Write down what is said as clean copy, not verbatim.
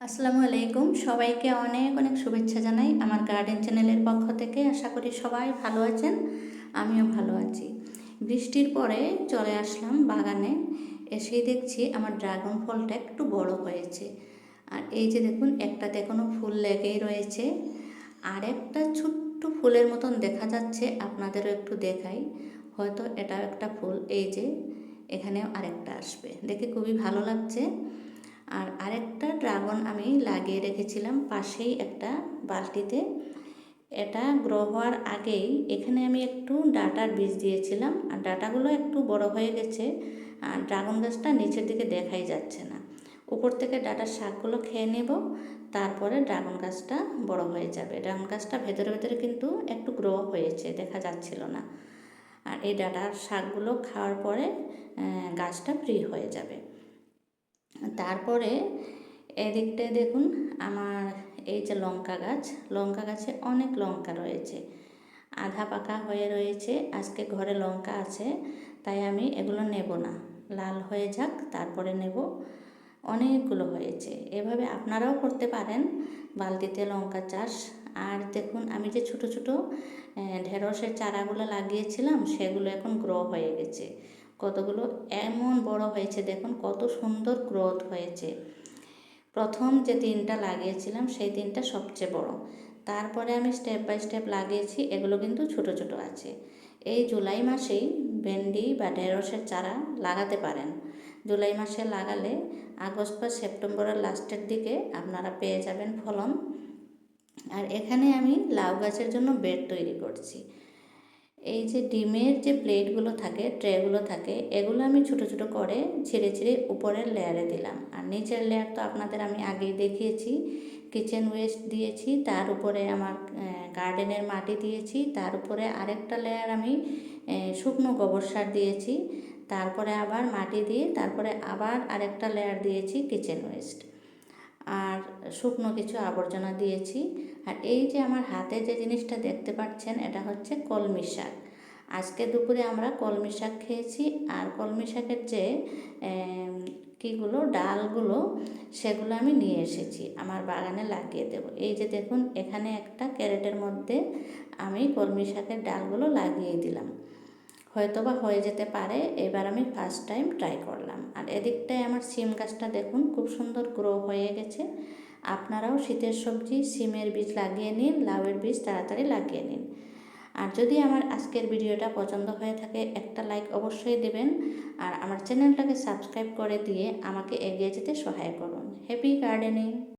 আসসালামু আলাইকুম, সবাইকে অনেক অনেক শুভেচ্ছা জানাই আমার গার্ডেন চ্যানেলের পক্ষ থেকে। আশা করি সবাই ভালো আছেন, আমিও ভালো আছি। বৃষ্টির পরে চলে আসলাম বাগানে, এসেই দেখছি আমার ড্রাগন ফলটা একটু বড় হয়েছে। আর এই যে দেখুন, একটাতে এখনও ফুল লেগেই রয়েছে, আর একটা ছোট্ট ফুলের মতন দেখা যাচ্ছে, আপনাদেরও একটু দেখাই। হয়তো এটা একটা ফুল, এই যে এখানেও আরেকটা আসবে, দেখে খুবই ভালো লাগছে। আর আরেকটা ড্রাগন আমি লাগিয়ে রেখেছিলাম পাশেই একটা বালতিতে। এটা গ্রো হওয়ার আগেই এখানে আমি একটু ডাঁটার বীজ দিয়েছিলাম, আর ডাঁটাগুলো একটু বড় হয়ে গেছে, আর ড্রাগন গাছটা নিচের দিকে দেখাই যাচ্ছে না। উপর থেকে ডাঁটার শাকগুলো খেয়ে নেব, তারপরে ড্রাগন গাছটা বড় হয়ে যাবে। ড্রাগন গাছটা ভেতরে ভেতরে কিন্তু একটু গ্রো হয়েছে, দেখা যাচ্ছিল না। আর এই ডাঁটার শাকগুলো খাওয়ার পরে গাছটা ফ্রি হয়ে যাবে। তারপরে এদিকটায় দেখুন, আমার এই যে লঙ্কা গাছে অনেক লঙ্কা রয়েছে, আধা পাকা হয়ে রয়েছে। আজকে ঘরে লঙ্কা আছে, তাই আমি এগুলো নেব না, লাল হয়ে যাক তারপরে নেব। অনেকগুলো হয়েছে, এভাবে আপনারাও করতে পারেন বালতিতে লঙ্কা চাষ। আর দেখুন, আমি যে ছোট ছোট ঢেঁড়সের চারাগুলো লাগিয়েছিলাম, সেগুলো এখন গ্রো হয়ে গেছে। কতগুলো এমন বড় হয়েছে, দেখুন কত সুন্দর গ্রোথ হয়েছে। প্রথম যে তিনটা লাগিয়েছিলাম সেই তিনটা সবচেয়ে বড়, তারপরে আমি স্টেপ বাই স্টেপ লাগিয়েছি, এগুলো কিন্তু ছোট ছোট আছে। এই জুলাই মাসেই ভেন্ডি বা ঢেঁড়সের চারা লাগাতে পারেন। জুলাই মাসে লাগালে আগস্ট বা সেপ্টেম্বরের লাস্টের দিকে আপনারা পেয়ে যাবেন ফলন। আর এখানে আমি লাউ গাছের জন্য বেড তৈরি করছি। এই যে ডিমের যে প্লেটগুলো থাকে, ট্রেগুলো থাকে, এগুলো আমি ছোট ছোট করে ছিঁড়ে ছিঁড়ে উপরের লেয়ারে দিলাম। আর নিচের লেয়ার তো আপনাদের আমি আগেই দেখিয়েছি, কিচেন ওয়েস্ট দিয়েছি, তার উপরে আমার গার্ডেনের মাটি দিয়েছি, তার উপরে আরেকটা লেয়ার আমি শুকনো গোবর সার দিয়েছি, তারপরে আবার মাটি দিয়ে তারপরে আবার আরেকটা লেয়ার দিয়েছি কিচেন ওয়েস্ট, আর শুকনো কিছু আবর্জনা দিয়েছি। আর এই যে আমার হাতে যে জিনিসটা দেখতে পাচ্ছেন, এটা হচ্ছে কলমি শাক। আজকে দুপুরে আমরা কলমি শাক খেয়েছি। আর কলমি শাকের যে কীগুলো ডালগুলো, সেগুলো আমি নিয়ে এসেছি, আমার বাগানে লাগিয়ে দেব। এই যে দেখুন, এখানে একটা ক্যারেটের মধ্যে আমি কলমি শাকের ডালগুলো লাগিয়ে দিলাম, হয়তো বা হয়ে যেতে পারে। এবার আমি ফার্স্ট টাইম ট্রাই করলাম। আর এদিকটায় আমার সিম গাছটা দেখুন খুব সুন্দর গ্রো হয়ে গেছে। আপনারাও শীতের সবজি সিমের বীজ লাগিয়ে নিন, লাউয়ের বীজ তাড়াতাড়ি লাগিয়ে নিন। আর যদি আমার আজকের ভিডিওটা পছন্দ হয়ে থাকে, একটা লাইক অবশ্যই দেবেন, আর আমার চ্যানেলটাকে সাবস্ক্রাইব করে দিয়ে আমাকে এগিয়ে যেতে সহায় করুন। Happy gardening.